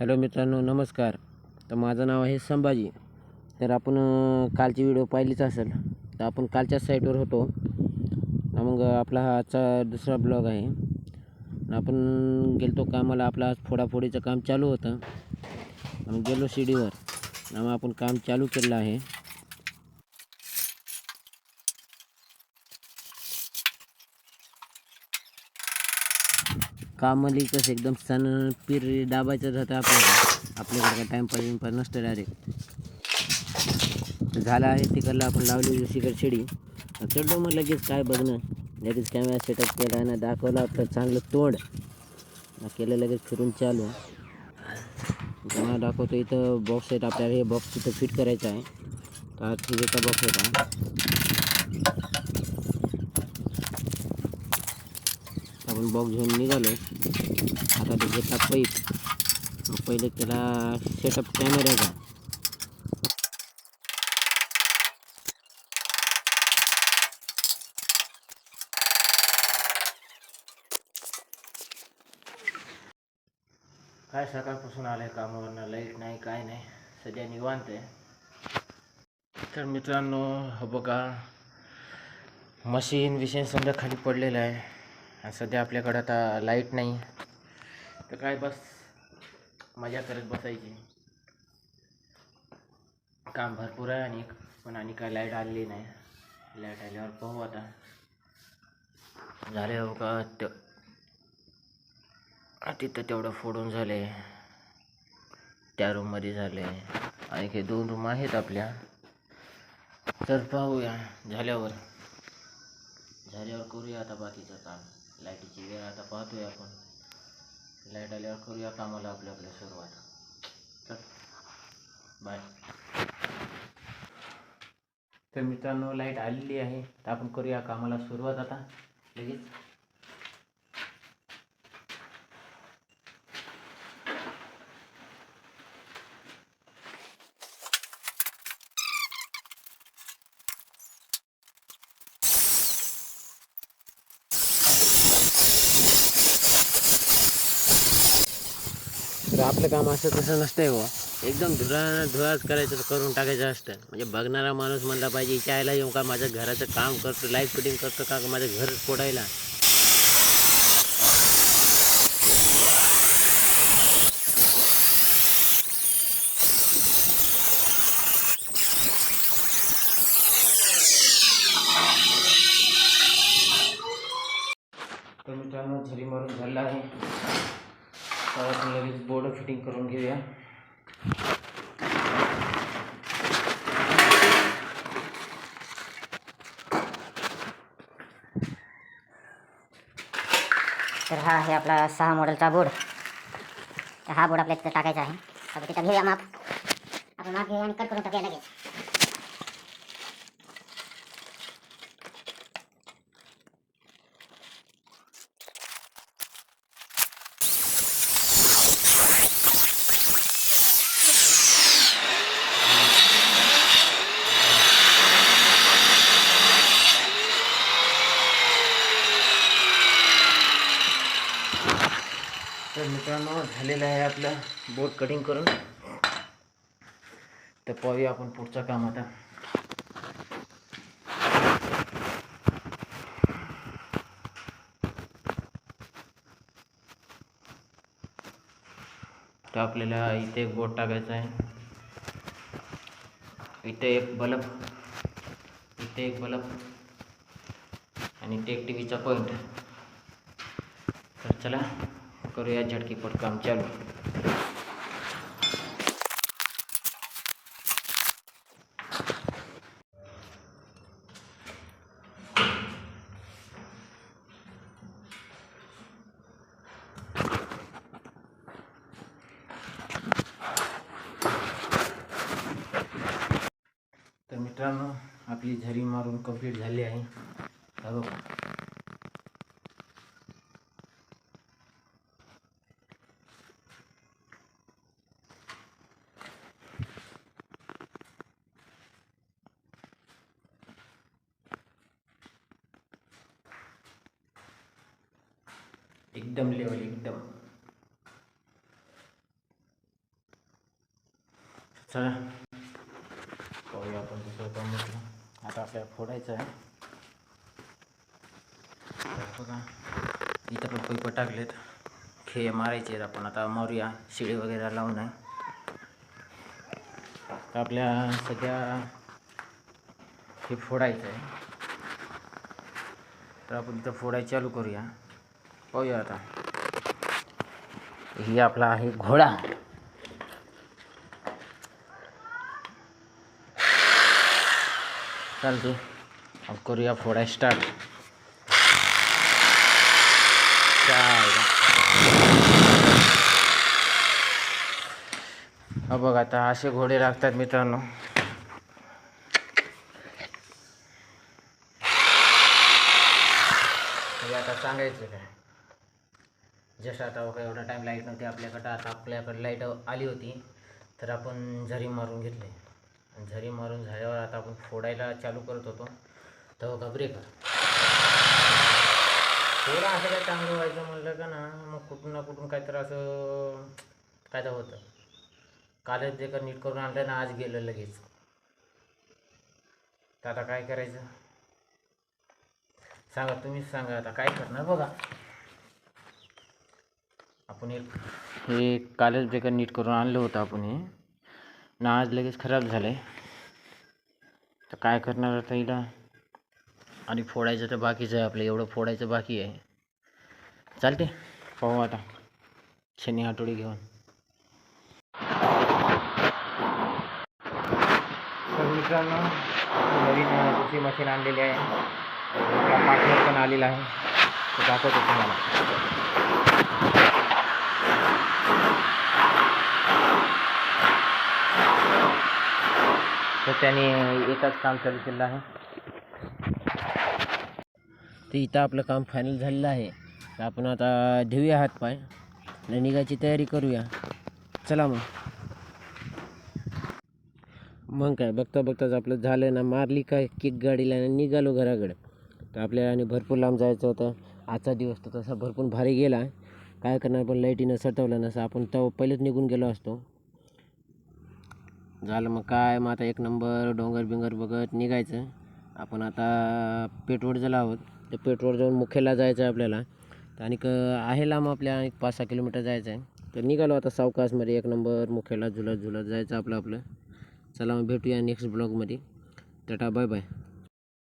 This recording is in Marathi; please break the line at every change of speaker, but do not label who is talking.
हॅलो मित्रांनो, नमस्कार. तर माझं नाव आहे संभाजी. तर आपण कालची व्हिडिओ पाहिलीच असेल. तर आपण कालच्याच साईटवर होतो. मग आपला हा आजचा दुसरा ब्लॉग आहे. आपण गेलतो कामाला. आपला आज फोडाफोडीचं काम चालू होतं. मग गेलो शिडीवर. मग आपण काम चालू केलं आहे. कामाला कसं एकदम सण पीर दाबायचं राहतं आपल्याकडे काय टाईमपास नसतं डायरेक्ट. झालं आहे तिकडला आपण लावली दुसरीकडे शिडी. चढलो मग लगेच काय बघणं, लगेच कॅमेरा सेटअप केला आहे ना, दाखवलं आपलं चांगलं तोंड केलं, लगेच फिरून चालू. तुम्हाला दाखवतो इथं बॉक्स आहेत आपल्याला. हे बॉक्स तिथं फिट करायचं आहे. तर TVचा बॉक्स होता. आपण बॉक्स घेऊन निघालो. आता ते घेतला पाईप. पहिले त्याला सेटअप कॅमेऱ्याचा. काय सकाळपासून आलं आहे कामावरनं, लाईट नाही काय नाही, सध्या निवांत आहे. तर मित्रांनो, हो बघा, मशीन समजा खाली पडलेलं आहे. आणि सध्या आपल्याकडं आता लाईट नाही. तर काय बस मजा करत बसायची. काम भरपूर आहे आणि काय लाईट आलेली नाही. लाईट आल्यावर पाहू आता. झाले हो का तिथं तेवढं फोडून झाले. त्या रूममध्ये झाले आणि हे 2 रूम आहेत आपल्या. तर पाहूया, झाल्यावर करूया आता बाकीचं काम. लाईटीची वेळ आता पाहतोय आपण. लाईट आल्यावर करूया कामाला आपल्या सुरुवात. तर बाय. तर मित्रांनो, लाईट आलेली आहे. तर आपण करूया कामाला सुरुवात आता लगेच. तर आपलं काम असं तसं नसतंय हो. एकदम धुराच करायचं, करून टाकायचं असतं. म्हणजे बघणारा माणूस म्हणला पाहिजे, इचायला येऊ का माझ्या घराचं काम करतो, लाईट फिटिंग करतो का माझं घर फोडायला. तर मित्रांनो, झरी मारून झालं आहे. तर आपण लगेच बोर्ड फिटिंग करून घेऊया.
तर हा आहे आपला 6 मॉडेलचा बोर्ड. तर हा बोर्ड आपल्या तिथं टाकायचा आहे. आता तिथं घेऊया माप. आपण माप घेऊया आणि कट करून टाकूया लगेच.
तर मित्रांनो, झालेलं आहे आपलं बोर्ड कटिंग करून. तर पाहूया आपण पुढचं काम आता. तर आपल्याला इथे एक बोर्ड टाकायचा आहे. इथे एक बल्ब, आणि इथे एक टीव्हीचा पॉईंट. तर चला करूया झटकीपट काम चालू. तर मित्रांनो, आपली झरी मारून कंप्लीट झाली आहे. हो, एकदम लेवल एकदम. चला पाहूया आपण दुसरं काम म्हटलं. आता आपल्याला फोडायचं आहे. बघा इथं पण पैप टाकलेत, खेळ मारायचे आहेत. आपण आता मारूया, शिडी वगैरे लावून आहे. तर आपल्या सध्या हे फोडायचं आहे, तर आपण इथं फोडायचं चालू करूया. पाहूया आता. ही आपला आहे घोडा. चालते, अब करूया फोडाय स्टार्ट. बघ आता असे घोडे लागतात मित्रांनो. आता सांगायचं काय, जस्ट आता बघा एवढा टाईम लाईट नव्हती आपल्याकडं. आता आपल्याकडे लाईट आली होती, तर आपण झरी मारून घेतले. झरी मारून झाल्यावर आता आपण फोडायला चालू करत होतो, तर बघा ब्रेकर. थोडं असं काय चांगलं व्हायचं म्हणलं का ना, मग कुठून ना कुठून काय तर असं काय तर होतं. कालच ब्रेकर नीट करून आणलं ना, आज गेलं लगेच. तर आता काय करायचं सांगा, तुम्हीच सांगा आता काय करणार. बघा आपण हे कालच ब्रेकर नीट करून आणलं होतं आपण, हे ना आज लगेच खराब झालं आहे. तर काय करणार आता हिला. आणि फोडायचं तर बाकीचं आहे, आपलं एवढं फोडायचं बाकी आहे. चालते, पाहू आता शनी हातोडी घेऊन. तर मित्रांनो, नवीन दुसरी मशीन आणलेली आहे. आपला पार्टनर पण आलेला आहे, तो दाखवतो तुम्हाला. तर त्याने एकच काम चालू केलं आहे. तर इथं आपलं काम फायनल झालेलं आहे. तर आपण आता धुऊया हातपाय आणि निघायची तयारी करूया. चला मग काय बघता बघताच आपलं झालं ना, मारली काय किक गाडीला आणि निघालो घराकडे. तर आपल्याला आणि भरपूर लांब जायचं होतं. आजचा दिवस तर तसा भरपूर भारी गेला. काय करणार, पण लाईटीनं सटवलं नसं आपण तर पहिलेच निघून गेलो असतो. झालं मग काय, मग आता एक नंबर डोंगर बिंगर बघत निघायचं. आपण आता पेठवडजला आहोत. तर पेठवड जाऊन मुखेला जायचं आहे आपल्याला. आणि आहे लांब, आपल्या 5-6 किलोमीटर जायचं आहे. तर निघालो आता सावकाशमध्ये एक नंबर मुखेला झुलत झुलत जायचं आपलं. चला मग भेटूया नेक्स्ट ब्लॉगमध्ये. Tata bye bye.